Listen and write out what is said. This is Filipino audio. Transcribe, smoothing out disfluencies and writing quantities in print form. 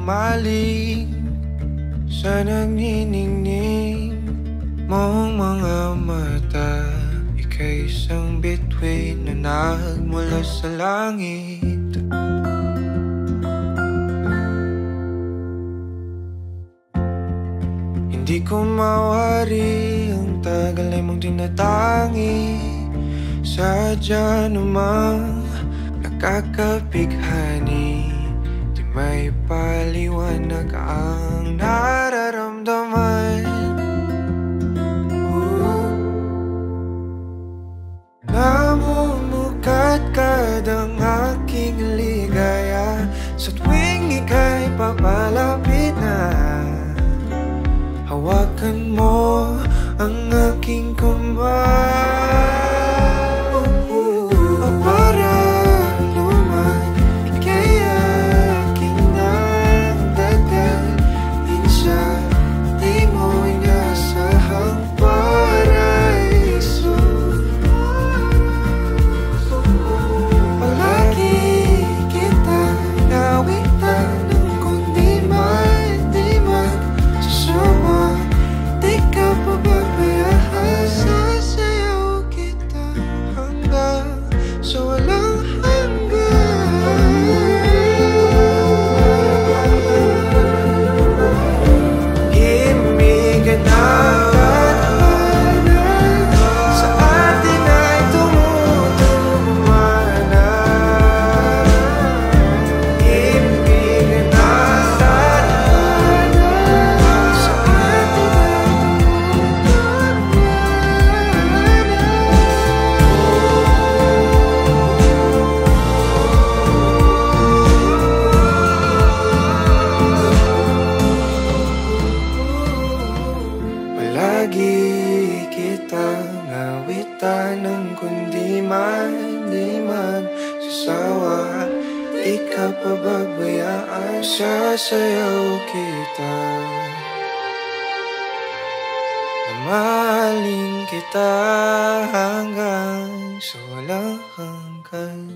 humaling sa nagniningning mong mga mata. Ika'y isang bituin na nagmula sa langit. Hindi ko mawari ang tagal ay mong tinatangi. Sadya namang nakakapighani, di may paliwanag ang nararamdaman. Namumukat kadang aking ligaya sa tuwing ika'y papalapit na. Hawakan mo ang aking kamay. Para luman, ika'y aking nagdagal. Minsan, di mo inasahang paraiso. Palagi kita nawitan ng kundi man, di magsusuwa. Di ka pababayaan. Sasayaw kita hanggang sa walang hanggan. Himigan ang tadhana sa atin ay tumutugmana. Himigan ang tadhana sa atin ay palagi kitang awitan ng kundi man, di magsasawa. Di ka pababayaan, sasayaw kita. Mamahalin kita hanggang sa walang hanggan.